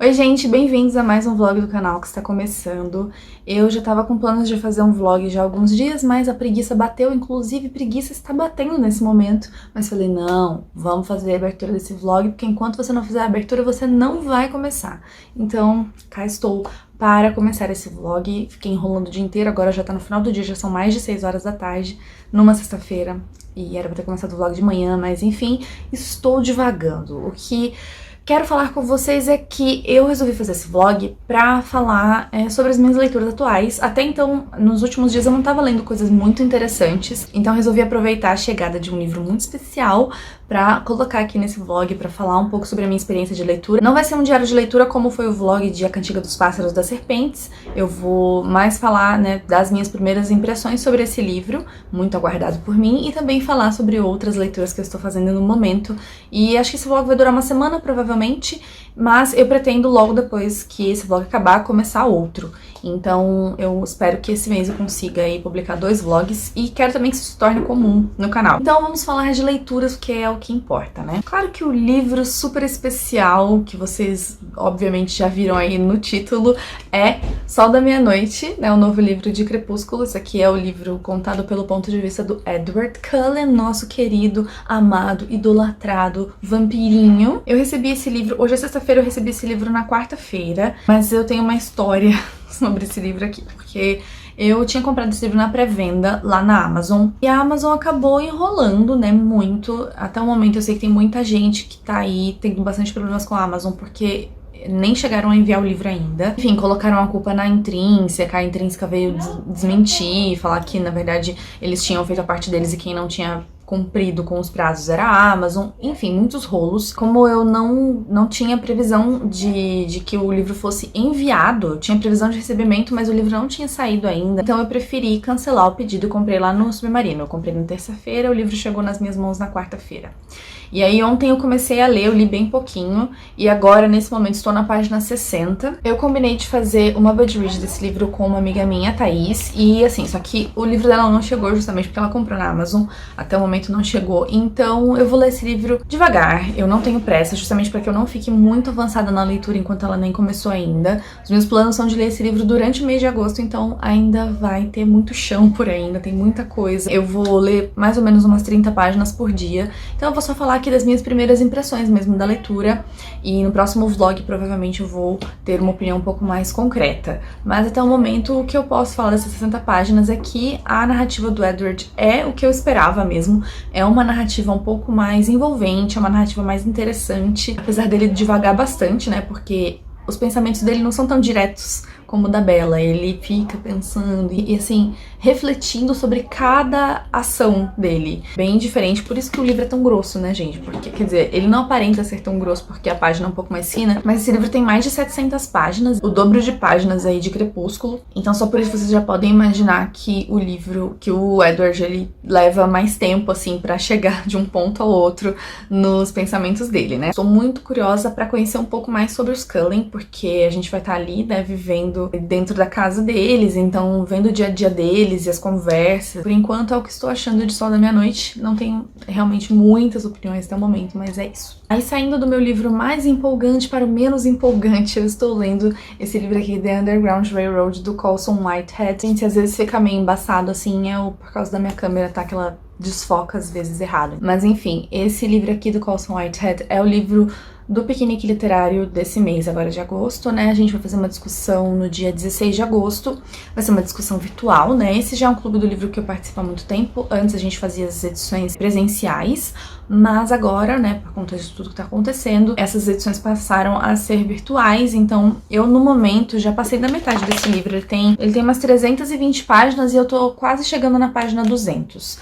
Oi gente, bem-vindos a mais um vlog do canal que está começando. Eu já tava com planos de fazer um vlog já há alguns dias, mas a preguiça bateu, inclusive preguiça está batendo nesse momento. Mas falei, não, vamos fazer a abertura desse vlog, porque enquanto você não fizer a abertura, você não vai começar. Então, cá estou para começar esse vlog. Fiquei enrolando o dia inteiro, agora já tá no final do dia, já são mais de 6 horas da tarde, numa sexta-feira. E era pra ter começado o vlog de manhã, mas enfim, estou divagando. O que quero falar com vocês é que eu resolvi fazer esse vlog pra falar sobre as minhas leituras atuais. Até então, nos últimos dias eu não tava lendo coisas muito interessantes, então resolvi aproveitar a chegada de um livro muito especial pra colocar aqui nesse vlog, pra falar um pouco sobre a minha experiência de leitura. Não vai ser um diário de leitura como foi o vlog de A Cantiga dos Pássaros das Serpentes. Eu vou mais falar, das minhas primeiras impressões sobre esse livro, muito aguardado por mim, e também falar sobre outras leituras que eu estou fazendo no momento. E acho que esse vlog vai durar uma semana, provavelmente, mas eu pretendo logo depois que esse vlog acabar, começar outro. Então eu espero que esse mês eu consiga aí publicar 2 vlogs e quero também que isso se torne comum no canal. Então vamos falar de leituras, que é o que importa, né? Claro que o livro super especial, que vocês obviamente já viram aí no título, é Sol da Meia-Noite, né? O novo livro de Crepúsculo. Esse aqui é o livro contado pelo ponto de vista do Edward Cullen, nosso querido, amado, idolatrado vampirinho. Eu recebi esse livro, hoje é sexta-feira, eu recebi esse livro na quarta-feira, mas eu tenho uma história sobre esse livro aqui, porque eu tinha comprado esse livro na pré-venda lá na Amazon, e a Amazon acabou enrolando, muito. Até o momento eu sei que tem muita gente que tá aí tendo bastante problemas com a Amazon, porque nem chegaram a enviar o livro ainda. Enfim, colocaram a culpa na Intrínseca, a Intrínseca veio desmentir, falar que, na verdade, eles tinham feito a parte deles e quem não tinha cumprido com os prazos era a Amazon, enfim, muitos rolos. Como eu não tinha previsão de que o livro fosse enviado, eu tinha previsão de recebimento, mas o livro não tinha saído ainda, então eu preferi cancelar o pedido e comprei lá no Submarino. Eu comprei na terça-feira, o livro chegou nas minhas mãos na quarta-feira. E aí ontem eu comecei a ler, eu li bem pouquinho, e agora nesse momento estou na página 60. Eu combinei de fazer uma bud read desse livro com uma amiga minha, a Thaís, e assim, só que o livro dela não chegou justamente porque ela comprou na Amazon, até o momento não chegou, então eu vou ler esse livro devagar, eu não tenho pressa, justamente para que eu não fique muito avançada na leitura enquanto ela nem começou ainda. Os meus planos são de ler esse livro durante o mês de agosto, então ainda vai ter muito chão por aí, ainda tem muita coisa. Eu vou ler mais ou menos umas 30 páginas por dia, então eu vou só falar aqui das minhas primeiras impressões mesmo da leitura, e no próximo vlog provavelmente eu vou ter uma opinião um pouco mais concreta. Mas até o momento o que eu posso falar dessas 60 páginas é que a narrativa do Edward é o que eu esperava mesmo. É uma narrativa um pouco mais envolvente, é uma narrativa mais interessante, apesar dele devagar bastante, porque os pensamentos dele não são tão diretos como o da Bella. Ele fica pensando e assim, refletindo sobre cada ação dele. Bem diferente, por isso que o livro é tão grosso, gente? Porque, quer dizer, ele não aparenta ser tão grosso porque a página é um pouco mais fina, mas esse livro tem mais de 700 páginas, o dobro de páginas aí de Crepúsculo. Então só por isso vocês já podem imaginar que o livro, que o Edward, ele leva mais tempo, assim, pra chegar de um ponto ao outro nos pensamentos dele, Estou muito curiosa pra conhecer um pouco mais sobre os Cullen, porque a gente vai estar ali, vivendo dentro da casa deles, então vendo o dia a dia deles e as conversas. Por enquanto é o que estou achando de Sol da Meia-Noite. Não tenho realmente muitas opiniões até o momento, mas é isso. Aí, saindo do meu livro mais empolgante para o menos empolgante, eu estou lendo esse livro aqui, The Underground Railroad, do Colson Whitehead. Gente, às vezes fica meio embaçado assim, por causa da minha câmera, que ela desfoca às vezes errado. Mas enfim, esse livro aqui do Colson Whitehead é o livro do piquenique literário desse mês, agora de agosto, A gente vai fazer uma discussão no dia 16 de agosto, vai ser uma discussão virtual, Esse já é um clube do livro que eu participo há muito tempo. Antes a gente fazia as edições presenciais, mas agora, por conta de tudo que tá acontecendo, essas edições passaram a ser virtuais, então eu no momento já passei da metade desse livro. Ele tem umas 320 páginas e eu tô quase chegando na página 200.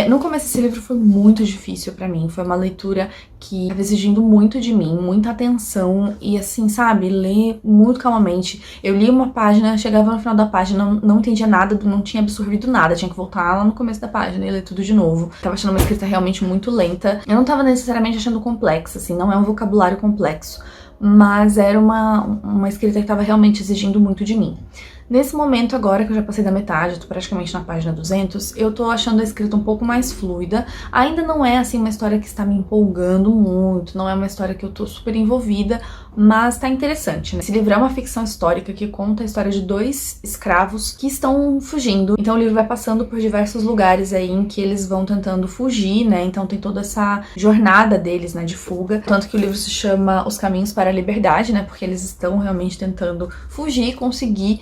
No começo esse livro foi muito difícil pra mim, foi uma leitura que estava exigindo muito de mim, muita atenção e assim, ler muito calmamente. Eu li uma página, chegava no final da página, não entendia nada, não tinha absorvido nada, tinha que voltar lá no começo da página e ler tudo de novo. Tava achando uma escrita realmente muito lenta. Eu não tava necessariamente achando complexa, não é um vocabulário complexo, mas era uma escrita que tava realmente exigindo muito de mim. Nesse momento agora, que eu já passei da metade, tô praticamente na página 200, eu tô achando a escrita um pouco mais fluida. Ainda não é, assim, uma história que está me empolgando muito, não é uma história que eu tô super envolvida, mas tá interessante, né? Esse livro é uma ficção histórica que conta a história de 2 escravos que estão fugindo. Então o livro vai passando por diversos lugares aí em que eles vão tentando fugir, né? Então tem toda essa jornada deles, né, de fuga. Tanto que o livro se chama Os Caminhos para a Liberdade, né? Porque eles estão realmente tentando fugir e conseguir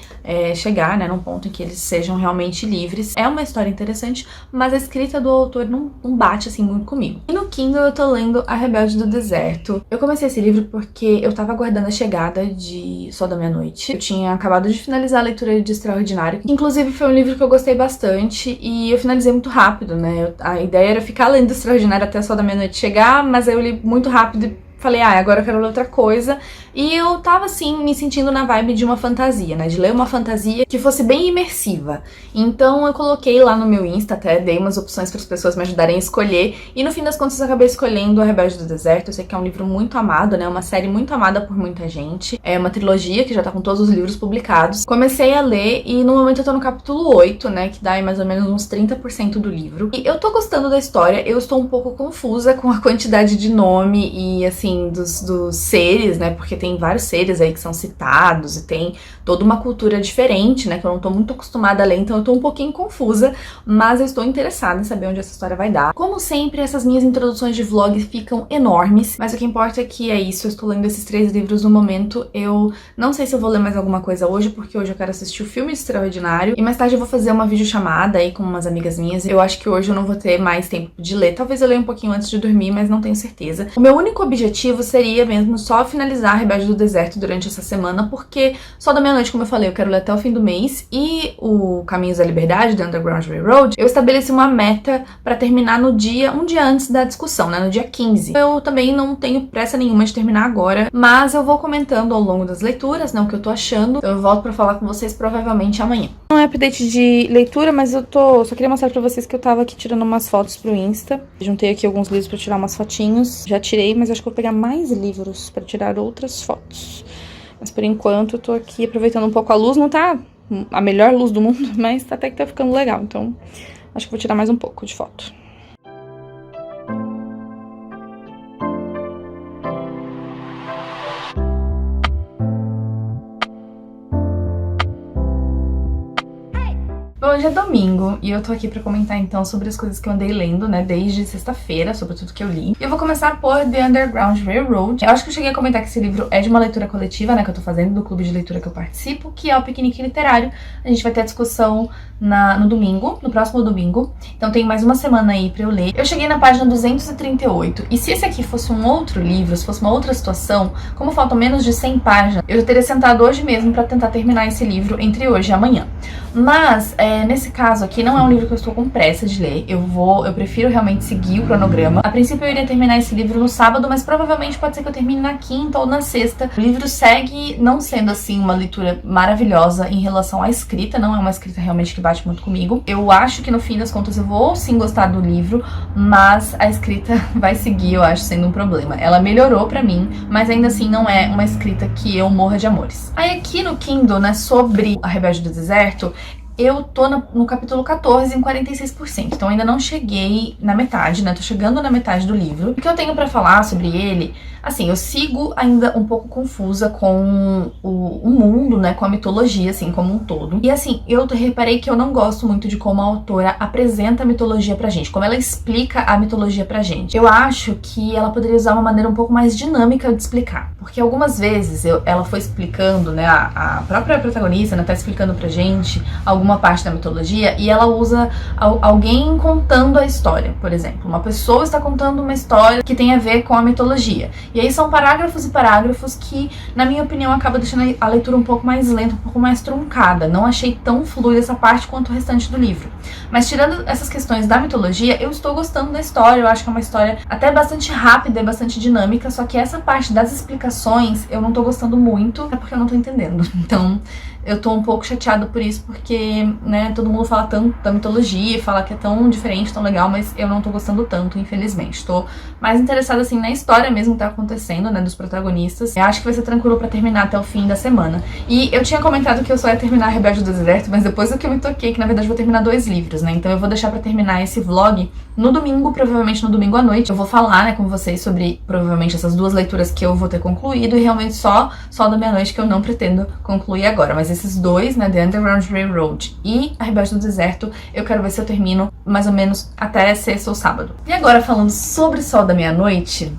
chegar, né, num ponto em que eles sejam realmente livres. É uma história interessante, mas a escrita do autor não bate assim muito comigo. E no Kindle eu tô lendo A Rebelde do Deserto. Eu comecei esse livro porque eu tava aguardando a chegada de Sol da Meia-Noite. Eu tinha acabado de finalizar a leitura de Extraordinário. Inclusive foi um livro que eu gostei bastante e eu finalizei muito rápido, né? A ideia era ficar lendo Extraordinário até Sol da Meia-Noite chegar, mas aí eu li muito rápido e falei, agora eu quero ler outra coisa. E eu tava, assim, me sentindo na vibe de uma fantasia, né? De ler uma fantasia que fosse bem imersiva. Então eu coloquei lá no meu Insta, até dei umas opções para as pessoas me ajudarem a escolher. E no fim das contas eu acabei escolhendo A Rebelde do Deserto. Eu sei que é um livro muito amado, né? Uma série muito amada por muita gente. É uma trilogia que já tá com todos os livros publicados. Comecei a ler e no momento eu tô no capítulo 8, né? Que dá aí mais ou menos uns 30% do livro. E eu tô gostando da história. Eu estou um pouco confusa com a quantidade de nome e, assim, dos seres, né? Porque tem vários seres aí que são citados e tem toda uma cultura diferente, né? Que eu não tô muito acostumada a ler, então eu tô um pouquinho confusa, mas eu estou interessada em saber onde essa história vai dar. Como sempre, essas minhas introduções de vlog ficam enormes, mas o que importa é que é isso, eu estou lendo esses 3 livros no momento. Eu não sei se eu vou ler mais alguma coisa hoje, porque hoje eu quero assistir o filme Extraordinário, e mais tarde eu vou fazer uma videochamada aí com umas amigas minhas. Eu acho que hoje eu não vou ter mais tempo de ler, talvez eu leia um pouquinho antes de dormir, mas não tenho certeza. O meu único objetivo seria mesmo só finalizar A Rebelde do Deserto durante essa semana, porque Sol da Meia-Noite, como eu falei, eu quero ler até o fim do mês, e o Caminhos da Liberdade, The Underground Railroad, eu estabeleci uma meta pra terminar no dia, um dia antes da discussão, né, no dia 15. Eu também não tenho pressa nenhuma de terminar agora, mas eu vou comentando ao longo das leituras, né, o que eu tô achando. Então eu volto pra falar com vocês provavelmente amanhã. Não é update de leitura, mas só queria mostrar pra vocês que eu tava aqui tirando umas fotos pro Insta. Juntei aqui alguns livros pra tirar umas fotinhos. Já tirei, mas acho que vou pegar mais livros pra tirar outras fotos. Mas por enquanto eu tô aqui aproveitando um pouco a luz. Não tá a melhor luz do mundo, mas até que tá ficando legal. Então acho que vou tirar mais um pouco de foto. Hoje é domingo e eu tô aqui pra comentar então sobre as coisas que eu andei lendo, né, desde sexta-feira, sobre tudo que eu li. E eu vou começar por The Underground Railroad. Eu acho que eu cheguei a comentar que esse livro é de uma leitura coletiva, né, que eu tô fazendo, do clube de leitura que eu participo, que é o Piquenique Literário. A gente vai ter a discussão no domingo, no próximo domingo. Então tem mais uma semana aí pra eu ler. Eu cheguei na página 238 e se esse aqui fosse um outro livro, se fosse uma outra situação, como faltam menos de 100 páginas, eu já teria sentado hoje mesmo pra tentar terminar esse livro entre hoje e amanhã. Mas, nesse caso aqui, não é um livro que eu estou com pressa de ler. Eu prefiro realmente seguir o cronograma. A princípio eu iria terminar esse livro no sábado, mas provavelmente pode ser que eu termine na quinta ou na sexta. O livro segue não sendo, assim, uma leitura maravilhosa em relação à escrita. Não é uma escrita realmente que bate muito comigo. Eu acho que no fim das contas eu vou sim gostar do livro, mas a escrita vai seguir, eu acho, sendo um problema. Ela melhorou pra mim, mas ainda assim não é uma escrita que eu morra de amores. Aí aqui no Kindle, né, sobre A Rebelde do Deserto, eu tô no capítulo 14 em 46%, então ainda não cheguei na metade, né? Tô chegando na metade do livro. O que eu tenho pra falar sobre ele, assim, eu sigo ainda um pouco confusa com o mundo, né? Com a mitologia, assim, como um todo. E assim, eu reparei que eu não gosto muito de como a autora apresenta a mitologia pra gente, como ela explica a mitologia pra gente. Eu acho que ela poderia usar uma maneira um pouco mais dinâmica de explicar, porque algumas vezes ela foi explicando, né? A própria protagonista, né, tá explicando pra gente alguma parte da mitologia e ela usa alguém contando a história, por exemplo. Uma pessoa está contando uma história que tem a ver com a mitologia. E aí são parágrafos e parágrafos que, na minha opinião, acaba deixando a leitura um pouco mais lenta, um pouco mais truncada. Não achei tão fluida essa parte quanto o restante do livro. Mas tirando essas questões da mitologia, eu estou gostando da história. Eu acho que é uma história até bastante rápida e bastante dinâmica, só que essa parte das explicações eu não tô gostando muito, é porque eu não tô entendendo. Então eu tô um pouco chateada por isso, porque porque, né, todo mundo fala tanto da mitologia, fala que é tão diferente, tão legal, mas eu não tô gostando tanto, infelizmente. Tô mais interessada, assim, na história mesmo que tá acontecendo, né, dos protagonistas. Eu acho que vai ser tranquilo pra terminar até o fim da semana. E eu tinha comentado que eu só ia terminar Rebelde do Deserto, mas depois que eu me toquei que, na verdade, eu vou terminar 2 livros, né, então eu vou deixar pra terminar esse vlog no domingo, provavelmente no domingo à noite. Eu vou falar, né, com vocês sobre, provavelmente, essas 2 leituras que eu vou ter concluído e realmente só da meia-noite que eu não pretendo concluir agora. Mas esses 2, né, The Underground Railroad e A Rebelde do Deserto, eu quero ver se eu termino mais ou menos até sexta ou sábado. E agora, falando sobre Sol da Meia-Noite,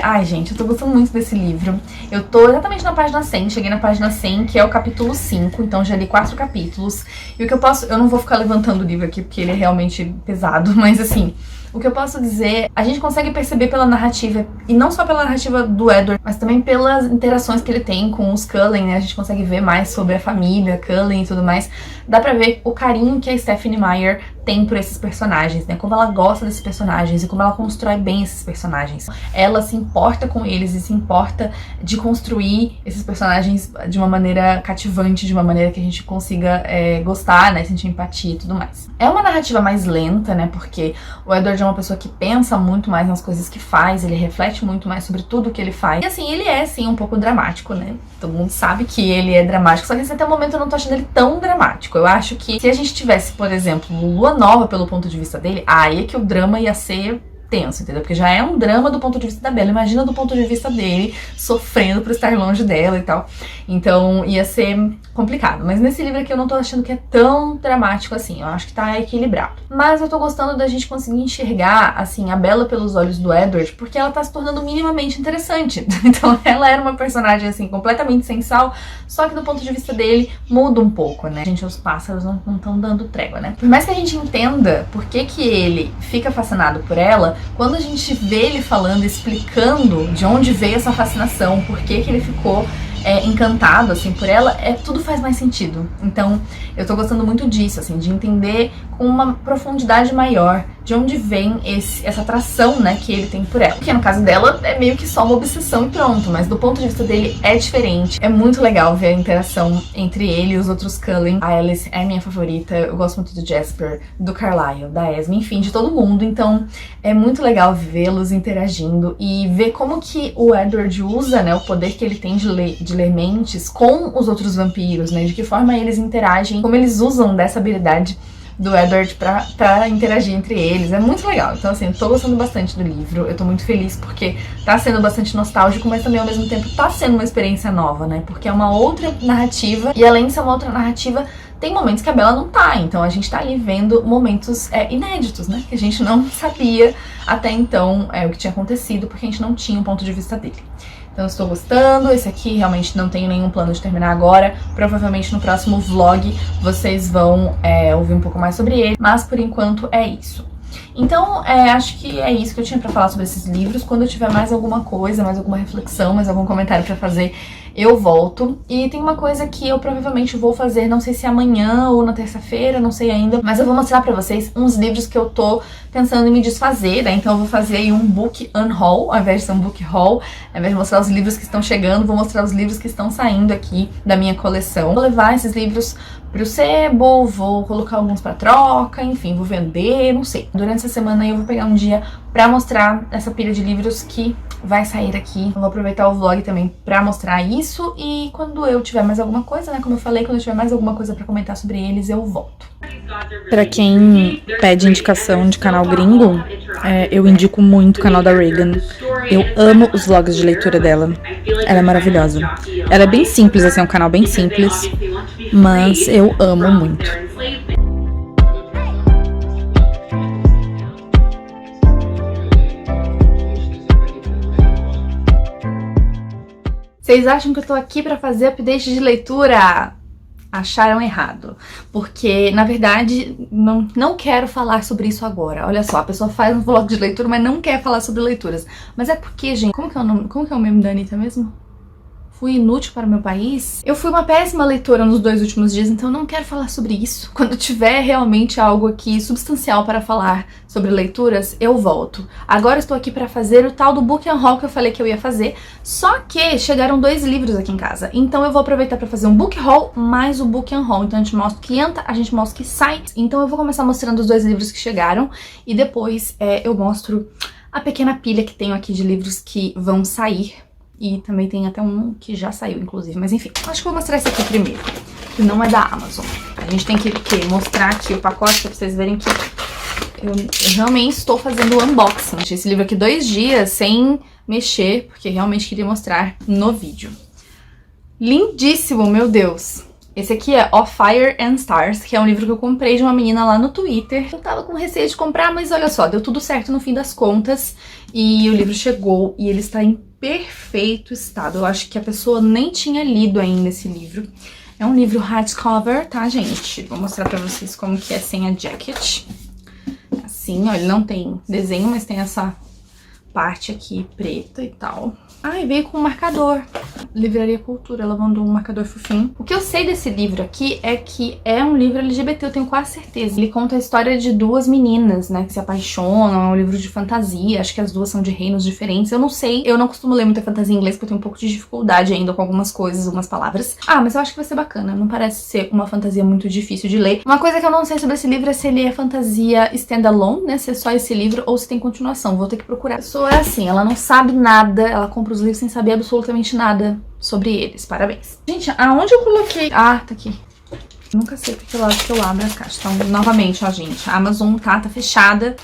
ai, gente, eu tô gostando muito desse livro. Eu tô exatamente na página 100, cheguei na página 100, que é o capítulo 5, então já li 4 capítulos. E o que eu não vou ficar levantando o livro aqui, porque ele é realmente pesado, mas assim, o que eu posso dizer, a gente consegue perceber pela narrativa, e não só pela narrativa do Edward, mas também pelas interações que ele tem com os Cullen, né? A gente consegue ver mais sobre a família Cullen e tudo mais. Dá pra ver o carinho que a Stephenie Meyer tem por esses personagens, né? Como ela gosta desses personagens e como ela constrói bem esses personagens. Ela se importa com eles e se importa de construir esses personagens de uma maneira cativante, de uma maneira que a gente consiga gostar, né? Sentir empatia e tudo mais. É uma narrativa mais lenta, né? Porque o Edward é uma pessoa que pensa muito mais nas coisas que faz, ele reflete muito mais sobre tudo que ele faz. E assim, ele é sim um pouco dramático, né? Todo mundo sabe que ele é dramático, só que até o momento eu não tô achando ele tão dramático. Eu acho que se a gente tivesse, por exemplo, Lua Nova pelo ponto de vista dele, aí é que o drama ia ser tenso, entendeu? Porque já é um drama do ponto de vista da Bella, imagina do ponto de vista dele, sofrendo por estar longe dela e tal. Então ia ser complicado. Mas nesse livro aqui eu não tô achando que é tão dramático assim, eu acho que tá equilibrado. Mas eu tô gostando da gente conseguir enxergar, assim, a Bella pelos olhos do Edward, porque ela tá se tornando minimamente interessante. Então ela era uma personagem, assim, completamente sem sal, só que do ponto de vista dele muda um pouco, né? Gente, os pássaros não estão dando trégua, né? Por mais que a gente entenda por que ele fica fascinado por ela, quando a gente vê ele falando, explicando de onde veio essa fascinação, por que ele ficou encantado, assim, por ela, tudo faz mais sentido. Então, eu tô gostando muito disso, assim, de entender com uma profundidade maior de onde vem essa atração, né, que ele tem por ela. Porque no caso dela, é meio que só uma obsessão e pronto, mas do ponto de vista dele é diferente. É muito legal ver a interação entre ele e os outros Cullen. A Alice é minha favorita, eu gosto muito do Jasper, do Carlyle, da Esme, enfim, de todo mundo. Então, é muito legal vê-los interagindo e ver como que o Edward usa, né, o poder que ele tem de ler mentes com os outros vampiros, né, de que forma eles interagem, como eles usam dessa habilidade do Edward pra interagir entre eles. É muito legal. Então, assim, eu tô gostando bastante do livro. Eu tô muito feliz porque tá sendo bastante nostálgico, mas também, ao mesmo tempo, tá sendo uma experiência nova, né? Porque é uma outra narrativa e, além de ser uma outra narrativa, tem momentos que a Bella não tá. Então, a gente tá ali vendo momentos inéditos, né? Que a gente não sabia até então o que tinha acontecido, porque a gente não tinha um ponto de vista dele. Então eu estou gostando, esse aqui realmente não tenho nenhum plano de terminar agora, provavelmente no próximo vlog vocês vão ouvir um pouco mais sobre ele, mas por enquanto é isso. Então, acho que é isso que eu tinha pra falar sobre esses livros. Quando eu tiver mais alguma coisa, mais alguma reflexão, mais algum comentário pra fazer, eu volto. E tem uma coisa que eu provavelmente vou fazer, não sei se amanhã ou na terça-feira, não sei ainda, mas eu vou mostrar pra vocês uns livros que eu tô pensando em me desfazer, né? Então eu vou fazer aí um book unhaul, ao invés de ser um book haul, ao invés de mostrar os livros que estão chegando, vou mostrar os livros que estão saindo aqui da minha coleção. Vou levar esses livros pro sebo, vou colocar alguns pra troca, enfim, vou vender, não sei. Durante essa semana aí eu vou pegar um dia pra mostrar essa pilha de livros que vai sair aqui. Eu vou aproveitar o vlog também pra mostrar isso e quando eu tiver mais alguma coisa, né, como eu falei, quando eu tiver mais alguma coisa pra comentar sobre eles, eu volto. Pra quem pede indicação de canal gringo, eu indico muito o canal da Regan. Eu amo os vlogs de leitura dela. Ela é maravilhosa. Ela é bem simples, assim, é um canal bem simples, mas eu amo muito. Vocês acham que eu tô aqui pra fazer update de leitura? Acharam errado, porque na verdade não quero falar sobre isso agora. Olha só, a pessoa faz um vlog de leitura, mas não quer falar sobre leituras. Mas é porque, gente, como que é o meme da Anitta mesmo? fui inútil para o meu país. Eu fui uma péssima leitora nos 2 últimos dias, então eu não quero falar sobre isso. Quando tiver realmente algo aqui substancial para falar sobre leituras, eu volto. Agora estou aqui para fazer o tal do book haul que eu falei que eu ia fazer, só que chegaram 2 livros aqui em casa, então eu vou aproveitar para fazer um book haul mais o book haul. Então a gente mostra o que entra, a gente mostra o que sai. Então eu vou começar mostrando os 2 livros que chegaram e depois eu mostro a pequena pilha que tenho aqui de livros que vão sair. E também tem até um que já saiu, inclusive. Mas enfim, acho que vou mostrar esse aqui primeiro, que não é da Amazon. A gente tem que mostrar aqui o pacote pra vocês verem que eu realmente estou fazendo o unboxing. Esse livro aqui 2 dias sem mexer, porque realmente queria mostrar no vídeo. Lindíssimo, meu Deus! Esse aqui é Of Fire and Stars, que é um livro que eu comprei de uma menina lá no Twitter. Eu tava com receio de comprar, mas olha só, deu tudo certo no fim das contas. E o livro chegou e ele está em perfeito estado. Eu acho que a pessoa nem tinha lido ainda esse livro. É um livro hardcover, tá, gente? Vou mostrar pra vocês como que é sem a jacket. Assim, ó, ele não tem desenho, mas tem essa parte aqui preta e tal. Ah, e veio com um marcador. Livraria Cultura, ela mandou um marcador fofinho. O que eu sei desse livro aqui é que é um livro LGBT, eu tenho quase certeza. Ele conta a história de 2 meninas, né, que se apaixonam, é um livro de fantasia, acho que as 2 são de reinos diferentes, eu não sei. Eu não costumo ler muita fantasia em inglês porque eu tenho um pouco de dificuldade ainda com algumas coisas, algumas palavras. Ah, mas eu acho que vai ser bacana, não parece ser uma fantasia muito difícil de ler. Uma coisa que eu não sei sobre esse livro é se ele é fantasia standalone, né, se é só esse livro ou se tem continuação, vou ter que procurar. A pessoa é assim, ela não sabe nada, ela compra os livros sem saber absolutamente nada sobre eles. Parabéns. Gente, aonde eu coloquei? Ah, tá aqui. Nunca sei pra que lado que eu abro as caixas. Então, novamente, ó, gente, a Amazon tá fechada.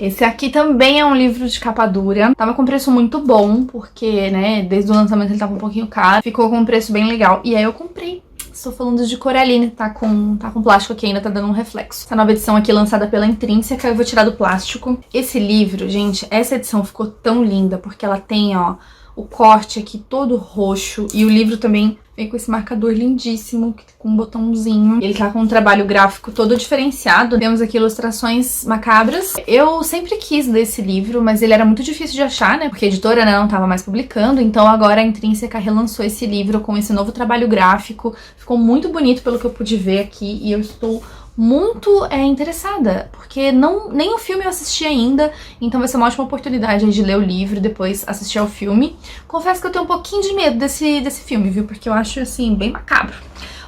Esse aqui também é um livro de capa dura. Tava com preço muito bom, porque, né, desde o lançamento ele tava um pouquinho caro. Ficou com um preço bem legal. E aí eu comprei. Estou falando de Coraline, tá com plástico aqui, ainda tá dando um reflexo. Essa nova edição aqui lançada pela Intrínseca, eu vou tirar do plástico. Esse livro, gente, essa edição ficou tão linda, porque ela tem, ó, o corte aqui todo roxo, e o livro também vem com esse marcador lindíssimo, com um botãozinho. Ele tá com um trabalho gráfico todo diferenciado. Temos aqui ilustrações macabras. Eu sempre quis ler esse livro, mas ele era muito difícil de achar, né? Porque a editora, né, não tava mais publicando. Então agora a Intrínseca relançou esse livro com esse novo trabalho gráfico. Ficou muito bonito pelo que eu pude ver aqui. E eu estou muito interessada, porque nem o filme eu assisti ainda, então vai ser uma ótima oportunidade de ler o livro e depois assistir ao filme. Confesso que eu tenho um pouquinho de medo desse filme, viu? Porque eu acho, assim, bem macabro.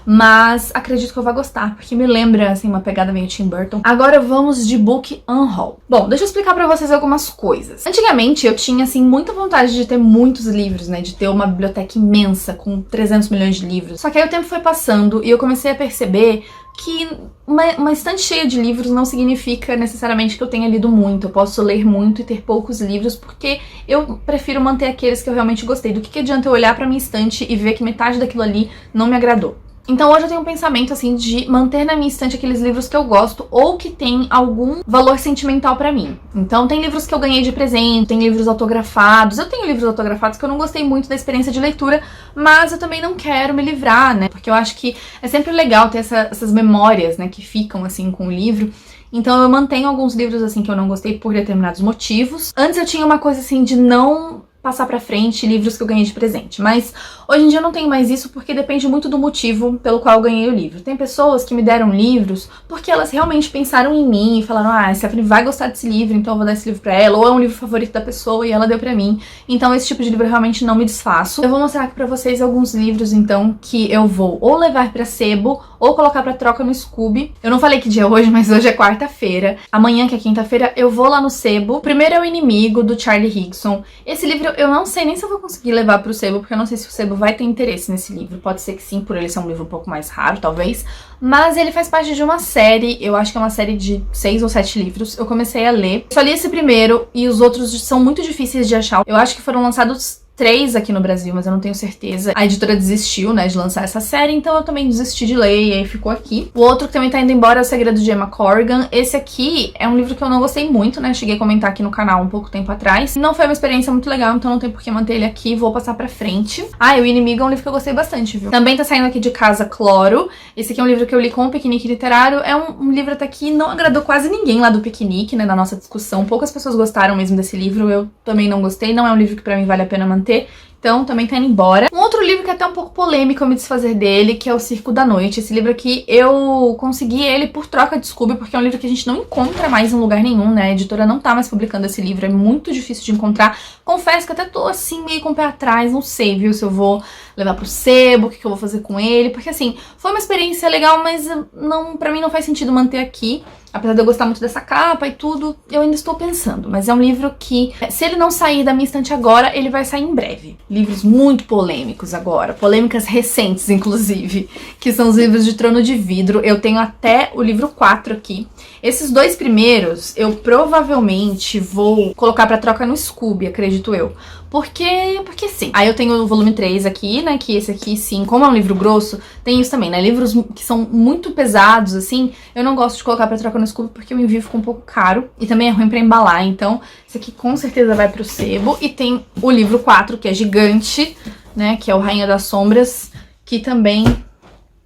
Mas acredito que eu vou gostar, porque me lembra, assim, uma pegada meio Tim Burton. Agora vamos de book haul. Bom, deixa eu explicar pra vocês algumas coisas. Antigamente eu tinha, assim, muita vontade de ter muitos livros, né? De ter uma biblioteca imensa com 300 milhões de livros. Só que aí o tempo foi passando e eu comecei a perceber que uma estante cheia de livros não significa necessariamente que eu tenha lido muito. Eu posso ler muito e ter poucos livros, porque eu prefiro manter aqueles que eu realmente gostei. Do que adianta eu olhar pra minha estante e ver que metade daquilo ali não me agradou? Então hoje eu tenho um pensamento, assim, de manter na minha estante aqueles livros que eu gosto ou que tem algum valor sentimental pra mim. Então tem livros que eu ganhei de presente, tem livros autografados. Eu tenho livros autografados que eu não gostei muito da experiência de leitura, mas eu também não quero me livrar, né? Porque eu acho que é sempre legal ter essas memórias, né, que ficam, assim, com o livro. Então eu mantenho alguns livros, assim, que eu não gostei por determinados motivos. Antes eu tinha uma coisa, assim, de não passar pra frente livros que eu ganhei de presente, mas hoje em dia eu não tenho mais isso porque depende muito do motivo pelo qual eu ganhei o livro. Tem pessoas que me deram livros porque elas realmente pensaram em mim e falaram: ah, a Stephanie vai gostar desse livro, então eu vou dar esse livro pra ela, ou é um livro favorito da pessoa e ela deu pra mim. Então esse tipo de livro eu realmente não me desfaço. Eu vou mostrar aqui pra vocês alguns livros, então, que eu vou ou levar pra sebo ou colocar pra troca no Scooby. Eu não falei que dia é hoje, mas hoje é quarta-feira. Amanhã, que é quinta-feira, eu vou lá no sebo. O primeiro é O Inimigo, do Charlie Higson. Esse livro eu não sei nem se eu vou conseguir levar pro sebo, porque eu não sei se o sebo vai ter interesse nesse livro. Pode ser que sim, por ele ser um livro um pouco mais raro, talvez. Mas ele faz parte de uma série, eu acho que é uma série de 6 ou 7 livros. Eu comecei a ler. Só li esse primeiro e os outros são muito difíceis de achar. Eu acho que foram lançados 3 aqui no Brasil, mas eu não tenho certeza. A editora desistiu, né, de lançar essa série, então eu também desisti de ler e aí ficou aqui. O outro que também tá indo embora é O Segredo de Emma Corrigan. Esse aqui é um livro que eu não gostei muito, né, cheguei a comentar aqui no canal um pouco tempo atrás. Não foi uma experiência muito legal, então não tem por que manter ele aqui, vou passar pra frente. Ah, e O Inimigo é um livro que eu gostei bastante, viu? Também tá saindo aqui de casa Cloro. Esse aqui é um livro que eu li com o Piquenique Literário. É um livro até que não agradou quase ninguém lá do Piquenique, né, na nossa discussão. Poucas pessoas gostaram mesmo desse livro, eu também não gostei. Não é um livro que pra mim vale a pena manter. Então, também tá indo embora. Um outro livro que é até um pouco polêmico eu me desfazer dele, que é O Circo da Noite. Esse livro aqui, eu consegui ele por troca de Scooby, porque é um livro que a gente não encontra mais em lugar nenhum, né? A editora não tá mais publicando esse livro, é muito difícil de encontrar. Confesso que até tô, assim, meio com o pé atrás, não sei, viu? Se eu vou levar pro sebo, o que eu vou fazer com ele. Porque, assim, foi uma experiência legal, mas não, pra mim não faz sentido manter aqui. Apesar de eu gostar muito dessa capa e tudo, eu ainda estou pensando. Mas é um livro que, se ele não sair da minha estante agora, ele vai sair em breve. Livros muito polêmicos agora. Polêmicas recentes, inclusive. Que são os livros de Trono de Vidro. Eu tenho até o livro 4 aqui. Esses 2 primeiros, eu provavelmente vou colocar pra troca no Scooby, acredito eu. Porque sim. Aí eu tenho o volume 3 aqui, né, que esse aqui, sim, como é um livro grosso, tem isso também, né, livros que são muito pesados, assim, eu não gosto de colocar pra troca no Scooby porque o envio fica um pouco caro e também é ruim pra embalar, então esse aqui com certeza vai pro sebo. E tem o livro 4, que é gigante, né, que é o Rainha das Sombras, que também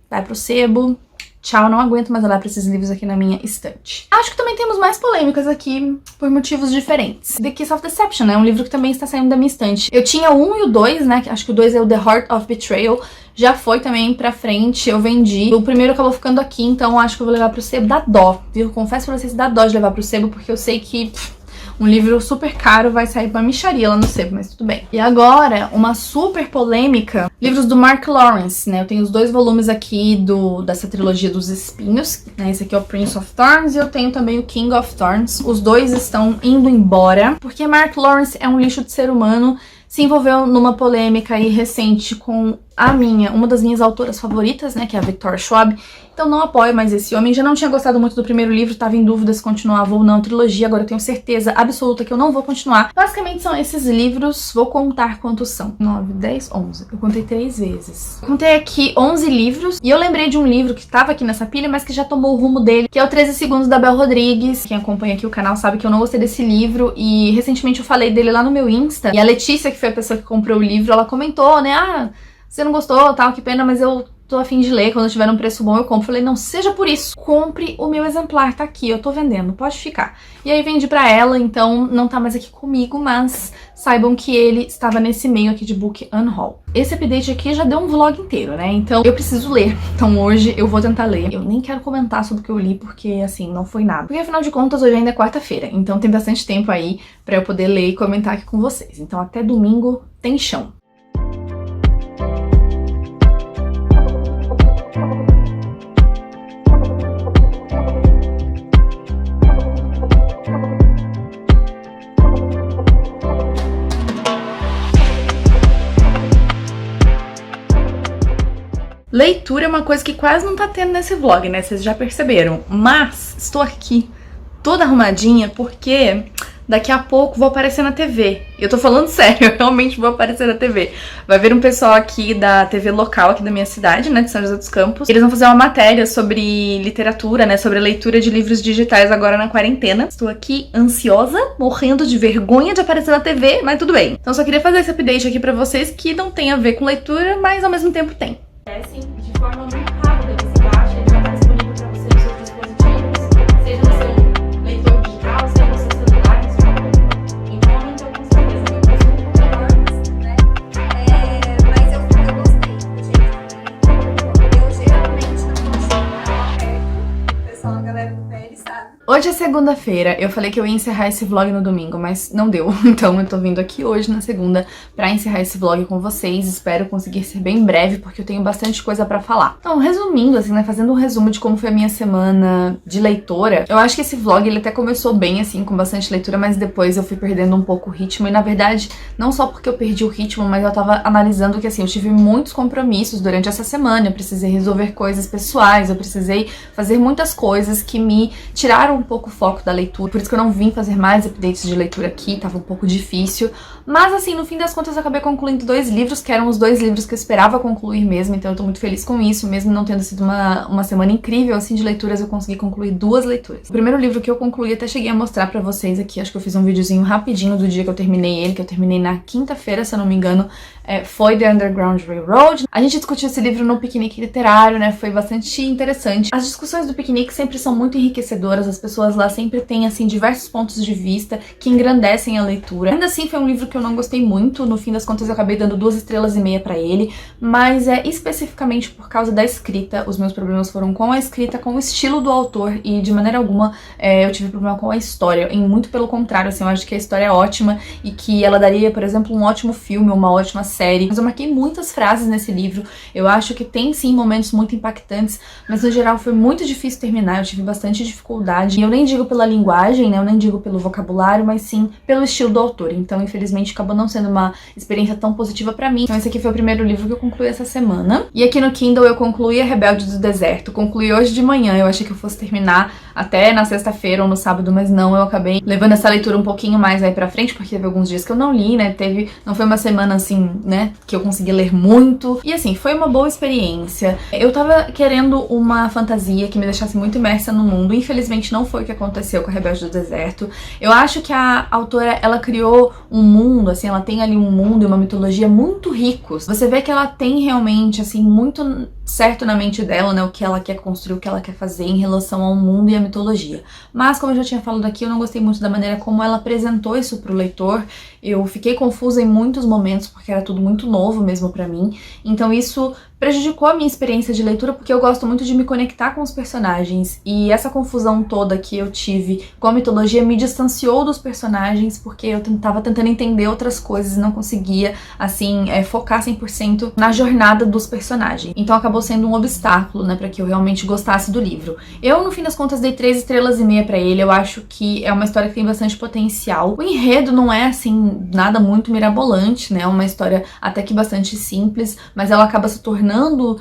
vai pro sebo. Tchau, não aguento mais olhar pra esses livros aqui na minha estante. Acho que também temos mais polêmicas aqui por motivos diferentes. The Kiss of Deception, né? Um livro que também está saindo da minha estante. Eu tinha o 1 e o 2, né? Acho que o 2 é o The Heart of Betrayal. Já foi também pra frente, eu vendi. O primeiro acabou ficando aqui, então acho que eu vou levar pro sebo. Dá dó, viu? Confesso pra vocês, dá dó de levar pro sebo, porque eu sei que um livro super caro vai sair pra mixaria lá no sebo, mas tudo bem. E agora, uma super polêmica, livros do Mark Lawrence, né? Eu tenho os 2 volumes aqui dessa trilogia dos espinhos, né? Esse aqui é o Prince of Thorns e eu tenho também o King of Thorns. Os 2 estão indo embora, porque Mark Lawrence é um lixo de ser humano, se envolveu numa polêmica aí recente com uma das minhas autoras favoritas, né, que é a Victoria Schwab. Então não apoio mais esse homem. Já não tinha gostado muito do primeiro livro, tava em dúvida se continuava ou não a trilogia. Agora eu tenho certeza absoluta que eu não vou continuar. Basicamente são esses livros, vou contar quantos são. 9, 10, 11. Eu contei 3 vezes. Eu contei aqui 11 livros e eu lembrei de um livro que tava aqui nessa pilha, mas que já tomou o rumo dele, que é o 13 Segundos da Bel Rodrigues. Quem acompanha aqui o canal sabe que eu não gostei desse livro e recentemente eu falei dele lá no meu Insta. E a Letícia, que foi a pessoa que comprou o livro, ela comentou, né, você não gostou, tal, que pena, mas eu tô a fim de ler, quando tiver um preço bom eu compro. Falei, não seja por isso, compre o meu exemplar, tá aqui, eu tô vendendo, pode ficar. E aí vendi pra ela, então não tá mais aqui comigo, mas saibam que ele estava nesse meio aqui de Book Unhaul. Esse update aqui já deu um vlog inteiro, né, então eu preciso ler. Então hoje eu vou tentar ler. Eu nem quero comentar sobre o que eu li, porque assim, não foi nada. Porque afinal de contas hoje ainda é quarta-feira, então tem bastante tempo aí pra eu poder ler e comentar aqui com vocês. Então até domingo tem chão. Leitura é uma coisa que quase não tá tendo nesse vlog, né? Vocês já perceberam. Mas estou aqui toda arrumadinha porque daqui a pouco vou aparecer na TV. Eu tô falando sério, eu realmente vou aparecer na TV. Vai ver um pessoal aqui da TV local aqui da minha cidade, né, de São José dos Campos. Eles vão fazer uma matéria sobre literatura, né, sobre a leitura de livros digitais agora na quarentena. Estou aqui ansiosa, morrendo de vergonha de aparecer na TV, mas tudo bem. Então só queria fazer esse update aqui pra vocês que não tem a ver com leitura, mas ao mesmo tempo tem. É assim, de forma muito rápida, você baixa, ele já está disponível para você nos seus dispositivos, seja no seu leitor digital, seja no seu celular, no seu computador. Então, eu com certeza que eu gosto um pouco melhor, né? Mas eu gostei, gente. Eu geralmente não consigo ficar perto, o pessoal, a galera do PL sabe. Hoje é segunda-feira, eu falei que eu ia encerrar esse vlog no domingo, mas não deu. Então eu tô vindo aqui hoje na segunda pra encerrar esse vlog com vocês. Espero conseguir ser bem breve, porque eu tenho bastante coisa pra falar. Então, resumindo, assim, né, fazendo um resumo de como foi a minha semana de leitora, eu acho que esse vlog, ele até começou bem, assim, com bastante leitura, mas depois eu fui perdendo um pouco o ritmo. E, na verdade, não só porque eu perdi o ritmo, mas eu tava analisando que, assim, eu tive muitos compromissos durante essa semana. Eu precisei resolver coisas pessoais, eu precisei fazer muitas coisas que me tiraram um pouco pouco o foco da leitura, por isso que eu não vim fazer mais updates de leitura aqui, tava um pouco difícil. Mas assim, no fim das contas eu acabei concluindo 2 livros, que eram os 2 livros que eu esperava concluir mesmo, então eu tô muito feliz com isso, mesmo não tendo sido uma semana incrível assim de leituras, eu consegui concluir 2 leituras. O primeiro livro que eu concluí, até cheguei a mostrar pra vocês aqui, acho que eu fiz um videozinho rapidinho do dia que eu terminei ele, que eu terminei na quinta-feira, se eu não me engano, foi The Underground Railroad. A gente discutiu esse livro no piquenique literário, né, foi bastante interessante. As discussões do piquenique sempre são muito enriquecedoras, as pessoas lá sempre têm, assim, diversos pontos de vista que engrandecem a leitura. Ainda assim, foi um livro que eu não gostei muito, no fim das contas eu acabei dando 2,5 estrelas pra ele, mas especificamente por causa da escrita. Os meus problemas foram com a escrita, com o estilo do autor, e de maneira alguma eu tive problema com a história, e muito pelo contrário, assim, eu acho que a história é ótima e que ela daria, por exemplo, um ótimo filme, uma ótima série. Mas eu marquei muitas frases nesse livro, eu acho que tem sim momentos muito impactantes, mas no geral foi muito difícil terminar, eu tive bastante dificuldade, e eu nem digo pela linguagem, né, eu nem digo pelo vocabulário, mas sim pelo estilo do autor, então infelizmente acabou não sendo uma experiência tão positiva pra mim. Então esse aqui foi o primeiro livro que eu concluí essa semana, e aqui no Kindle eu concluí A Rebelde do Deserto, concluí hoje de manhã, eu achei que eu fosse terminar até na sexta-feira ou no sábado, mas não, eu acabei levando essa leitura um pouquinho mais aí pra frente, porque teve alguns dias que eu não li, né, não foi uma semana assim, né, que eu consegui ler muito, e assim, foi uma boa experiência. Eu tava querendo uma fantasia que me deixasse muito imersa no mundo, infelizmente não foi o que aconteceu com A Rebelde do Deserto. Eu acho que a autora, ela criou um mundo, assim, ela tem ali um mundo e uma mitologia muito ricos. Você vê que ela tem realmente, assim, muito certo na mente dela, né, o que ela quer construir, o que ela quer fazer em relação ao mundo e à mitologia. Mas, como eu já tinha falado aqui, eu não gostei muito da maneira como ela apresentou isso pro leitor. Eu fiquei confusa em muitos momentos, porque era tudo muito novo mesmo pra mim. Então isso prejudicou a minha experiência de leitura, porque eu gosto muito de me conectar com os personagens, e essa confusão toda que eu tive com a mitologia me distanciou dos personagens, porque eu tava tentando entender outras coisas e não conseguia, assim, focar 100% na jornada dos personagens. Então acabou sendo um obstáculo, né, pra que eu realmente gostasse do livro. Eu, no fim das contas, dei 3,5 estrelas pra ele. Eu acho que é uma história que tem bastante potencial. O enredo não é, assim, nada muito mirabolante, né, é uma história até que bastante simples, mas ela acaba se tornando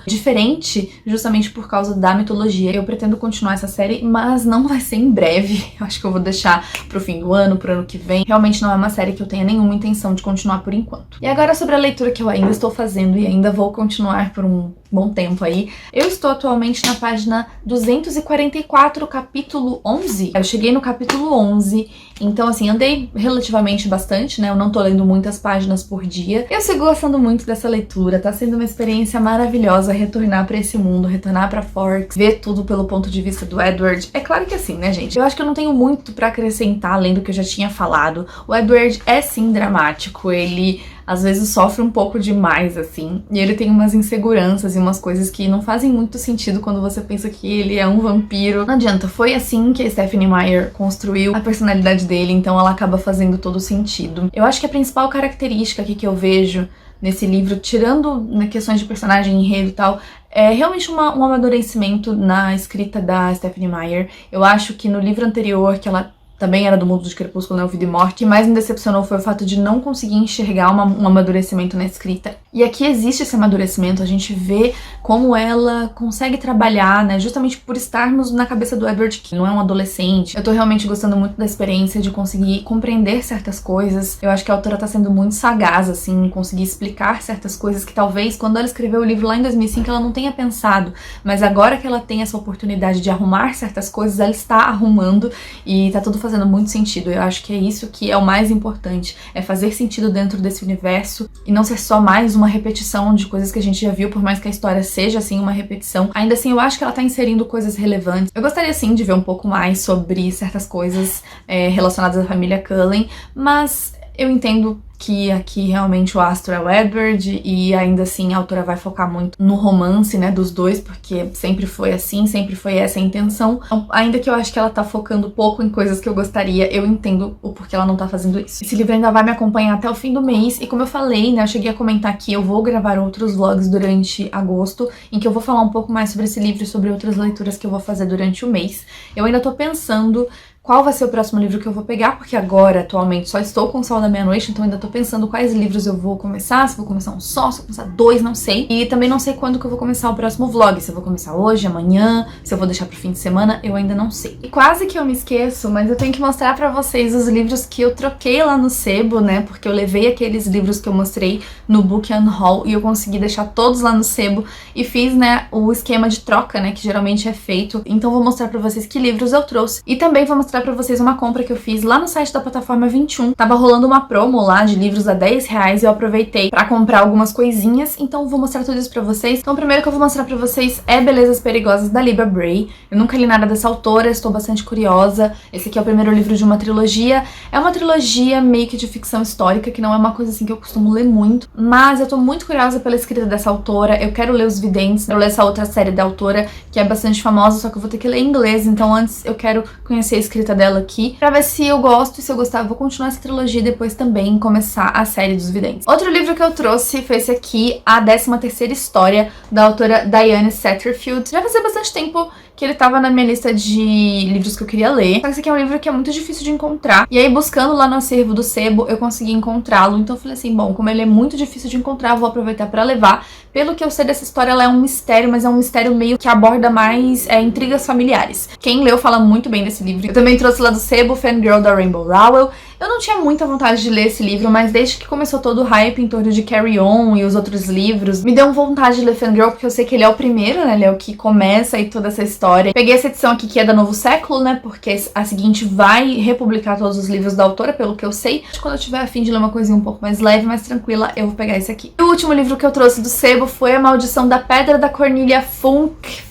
diferente justamente por causa da mitologia. Eu pretendo continuar essa série, mas não vai ser em breve. Eu acho que eu vou deixar pro fim do ano, pro ano que vem. Realmente não é uma série que eu tenha nenhuma intenção de continuar por enquanto. E agora sobre a leitura que eu ainda estou fazendo e ainda vou continuar por um bom tempo aí. Eu estou atualmente na página 244, capítulo 11. Eu cheguei no capítulo 11, então assim, andei relativamente bastante, né? Eu não tô lendo muitas páginas por dia. Eu sigo gostando muito dessa leitura, tá sendo uma experiência maravilhosa retornar pra esse mundo, retornar pra Forks, ver tudo pelo ponto de vista do Edward. É claro que assim, né, gente? Eu acho que eu não tenho muito pra acrescentar além do que eu já tinha falado. O Edward é sim dramático, ele às vezes sofre um pouco demais, assim, e ele tem umas inseguranças e umas coisas que não fazem muito sentido quando você pensa que ele é um vampiro. Não adianta, foi assim que a Stephenie Meyer construiu a personalidade dele, então ela acaba fazendo todo sentido. Eu acho que a principal característica aqui que eu vejo nesse livro, tirando, né, questões de personagem, enredo e tal, é realmente um amadurecimento na escrita da Stephenie Meyer. Eu acho que no livro anterior, que ela também era do mundo de Crepúsculo, né, Vida e Morte, o que mais me decepcionou foi o fato de não conseguir enxergar um amadurecimento na escrita. E aqui existe esse amadurecimento, a gente vê como ela consegue trabalhar, né, justamente por estarmos na cabeça do Edward, que não é um adolescente. Eu tô realmente gostando muito da experiência de conseguir compreender certas coisas. Eu acho que a autora tá sendo muito sagaz, assim, em conseguir explicar certas coisas que talvez, quando ela escreveu o livro lá em 2005, ela não tenha pensado. Mas agora que ela tem essa oportunidade de arrumar certas coisas, ela está arrumando e tá tudo fazendo muito sentido. Eu acho que é isso que é o mais importante, é fazer sentido dentro desse universo e não ser só mais uma repetição de coisas que a gente já viu, por mais que a história seja assim uma repetição. Ainda assim, eu acho que ela tá inserindo coisas relevantes. Eu gostaria sim de ver um pouco mais sobre certas coisas relacionadas à família Cullen, mas eu entendo que aqui realmente o astro é o Edward e ainda assim a autora vai focar muito no romance, né, dos dois, porque sempre foi assim, sempre foi essa a intenção. Então, ainda que eu acho que ela tá focando pouco em coisas que eu gostaria, eu entendo o porquê ela não tá fazendo isso. Esse livro ainda vai me acompanhar até o fim do mês e como eu falei, né, eu cheguei a comentar aqui, eu vou gravar outros vlogs durante agosto, em que eu vou falar um pouco mais sobre esse livro e sobre outras leituras que eu vou fazer durante o mês. Eu ainda tô pensando qual vai ser o próximo livro que eu vou pegar, porque agora, atualmente, só estou com o Sol da Meia-Noite, então ainda tô pensando quais livros eu vou começar, se vou começar um só, se vou começar dois, não sei. E também não sei quando que eu vou começar o próximo vlog, se eu vou começar hoje, amanhã, se eu vou deixar pro fim de semana, eu ainda não sei. E quase que eu me esqueço, mas eu tenho que mostrar pra vocês os livros que eu troquei lá no sebo, né, porque eu levei aqueles livros que eu mostrei no Book and Haul e eu consegui deixar todos lá no sebo e fiz, né, o esquema de troca, né, que geralmente é feito. Então vou mostrar pra vocês que livros eu trouxe e também vou mostrar pra vocês uma compra que eu fiz lá no site da Plataforma 21. Tava rolando uma promo lá de livros a R$10 e eu aproveitei pra comprar algumas coisinhas, então vou mostrar tudo isso pra vocês. Então o primeiro que eu vou mostrar pra vocês é Belezas Perigosas, da Libra Bray. Eu nunca li nada dessa autora, estou bastante curiosa. Esse aqui é o primeiro livro de uma trilogia. É uma trilogia meio que de ficção histórica, que não é uma coisa assim que eu costumo ler muito, mas eu tô muito curiosa pela escrita dessa autora. Eu quero ler Os Videntes, quero ler essa outra série da autora, que é bastante famosa, só que eu vou ter que ler em inglês, então antes eu quero conhecer a escrita dela aqui, pra ver se eu gosto, e se eu gostar eu vou continuar essa trilogia e depois também começar a série dos Videntes. Outro livro que eu trouxe foi esse aqui, A 13ª História, da autora Diane Satterfield. Já fazia bastante tempo que ele tava na minha lista de livros que eu queria ler. Só que esse aqui é um livro que é muito difícil de encontrar. E aí, buscando lá no acervo do sebo, eu consegui encontrá-lo. Então eu falei assim, bom, como ele é muito difícil de encontrar, eu vou aproveitar pra levar. Pelo que eu sei dessa história, ela é um mistério, mas é um mistério meio que aborda mais intrigas familiares. Quem leu fala muito bem desse livro. Eu também trouxe lá do sebo Fangirl, da Rainbow Rowell. Eu não tinha muita vontade de ler esse livro, mas desde que começou todo o hype em torno de Carry On e os outros livros, me deu vontade de ler Fangirl, porque eu sei que ele é o primeiro, né? Ele é o que começa aí toda essa história. Peguei essa edição aqui que é da Novo Século, né? Porque a seguinte vai republicar todos os livros da autora, pelo que eu sei. Quando eu tiver a fim de ler uma coisinha um pouco mais leve, mais tranquila, eu vou pegar esse aqui. E o último livro que eu trouxe do sebo foi A Maldição da Pedra, da Cornelia Funke,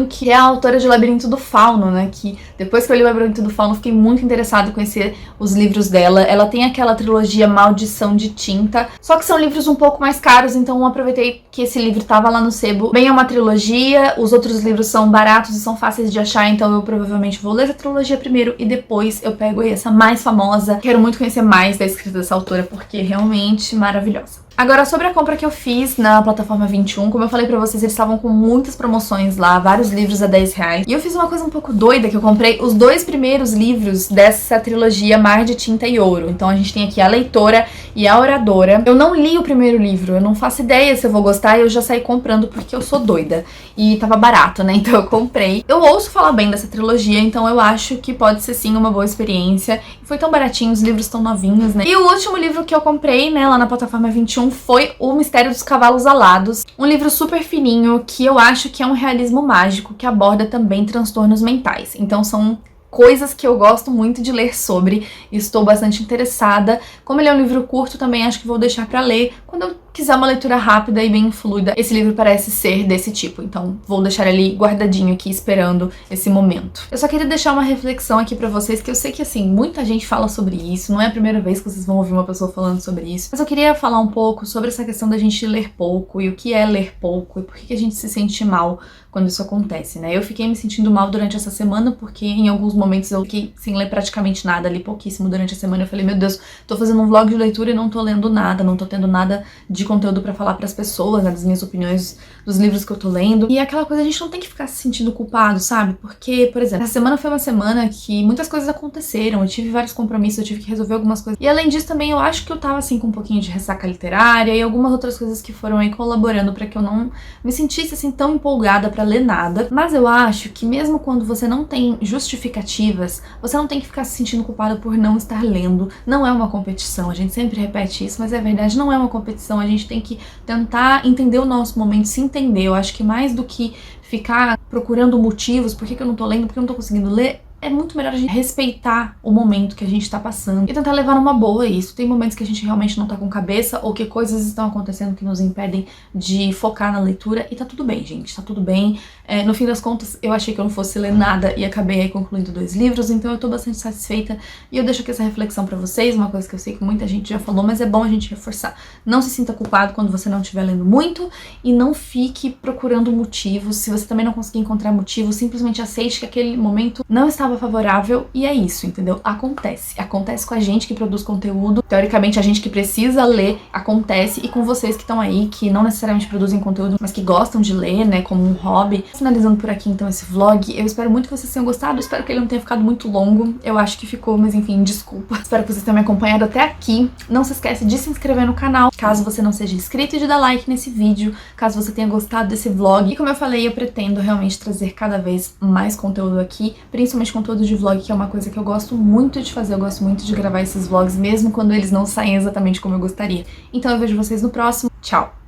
que é a autora de Labirinto do Fauno, né? Que depois que eu li o Labirinto do Fauno, fiquei muito interessada em conhecer os livros dela. Ela tem aquela trilogia Maldição de Tinta, só que são livros um pouco mais caros, então eu aproveitei que esse livro tava lá no sebo. Bem, é uma trilogia, os outros livros são baratos e são fáceis de achar, então eu provavelmente vou ler essa trilogia primeiro e depois eu pego essa mais famosa. Quero muito conhecer mais da escrita dessa autora, porque é realmente maravilhosa. Agora, sobre a compra que eu fiz na Plataforma 21, como eu falei pra vocês, eles estavam com muitas promoções lá, vários livros a R$10. E eu fiz uma coisa um pouco doida, que eu comprei os 2 primeiros livros dessa trilogia Mar de Tinta e Ouro. Então a gente tem aqui A Leitora e A Oradora. Eu não li o primeiro livro, eu não faço ideia se eu vou gostar, e eu já saí comprando porque eu sou doida. E tava barato, né? Então eu comprei. Eu ouço falar bem dessa trilogia, então eu acho que pode ser sim uma boa experiência. E foi tão baratinho, os livros tão novinhos, né? E o último livro que eu comprei, né, lá na Plataforma 21, foi O Mistério dos Cavalos Alados, um livro super fininho que eu acho que é um realismo mágico que aborda também transtornos mentais. Então são coisas que eu gosto muito de ler sobre, e estou bastante interessada. Como ele é um livro curto, também acho que vou deixar pra ler quando eu quiser uma leitura rápida e bem fluida. Esse livro parece ser desse tipo, então vou deixar ele guardadinho aqui, esperando esse momento. Eu só queria deixar uma reflexão aqui pra vocês, que eu sei que, assim, muita gente fala sobre isso, não é a primeira vez que vocês vão ouvir uma pessoa falando sobre isso, mas eu queria falar um pouco sobre essa questão da gente ler pouco, e o que é ler pouco, e por que a gente se sente mal quando isso acontece, né? Eu fiquei me sentindo mal durante essa semana, porque em alguns momentos eu fiquei sem ler praticamente nada, li pouquíssimo durante a semana. Eu falei, meu Deus, tô fazendo um vlog de leitura e não tô lendo nada, não tô tendo nada de conteúdo pra falar pras pessoas, né, das minhas opiniões dos livros que eu tô lendo. E aquela coisa, a gente não tem que ficar se sentindo culpado, sabe? Porque, por exemplo, essa semana foi uma semana que muitas coisas aconteceram, eu tive vários compromissos, eu tive que resolver algumas coisas. E além disso também, eu acho que eu tava, assim, com um pouquinho de ressaca literária e algumas outras coisas que foram aí colaborando pra que eu não me sentisse, assim, tão empolgada pra ler nada. Mas eu acho que mesmo quando você não tem justificativas, você não tem que ficar se sentindo culpada por não estar lendo. Não é uma competição, a gente sempre repete isso, mas é verdade, não é uma competição. A gente tem que tentar entender o nosso momento, se entender. Eu acho que mais do que ficar procurando motivos, por que eu não tô lendo, por que eu não tô conseguindo ler, é muito melhor a gente respeitar o momento que a gente tá passando e tentar levar numa boa isso. Tem momentos que a gente realmente não tá com cabeça, ou que coisas estão acontecendo que nos impedem de focar na leitura, e tá tudo bem, gente, tá tudo bem. No fim das contas, eu achei que eu não fosse ler nada e acabei aí concluindo 2 livros, então eu tô bastante satisfeita, e eu deixo aqui essa reflexão pra vocês, uma coisa que eu sei que muita gente já falou, mas é bom a gente reforçar. Não se sinta culpado quando você não estiver lendo muito, e não fique procurando motivos. Se você também não conseguir encontrar motivos, simplesmente aceite que aquele momento não estava tava favorável e é isso, entendeu? Acontece com a gente que produz conteúdo, teoricamente a gente que precisa ler, acontece, e com vocês que estão aí, que não necessariamente produzem conteúdo, mas que gostam de ler, né, como um hobby. Finalizando por aqui então esse vlog, eu espero muito que vocês tenham gostado, espero que ele não tenha ficado muito longo, eu acho que ficou, mas enfim, desculpa. Espero que vocês tenham me acompanhado até aqui. Não se esquece de se inscrever no canal, caso você não seja inscrito, e de dar like nesse vídeo, caso você tenha gostado desse vlog. E como eu falei, eu pretendo realmente trazer cada vez mais conteúdo aqui, principalmente conteúdo de vlog, que é uma coisa que eu gosto muito de fazer, eu gosto muito de gravar esses vlogs, mesmo quando eles não saem exatamente como eu gostaria. Então eu vejo vocês no próximo. Tchau!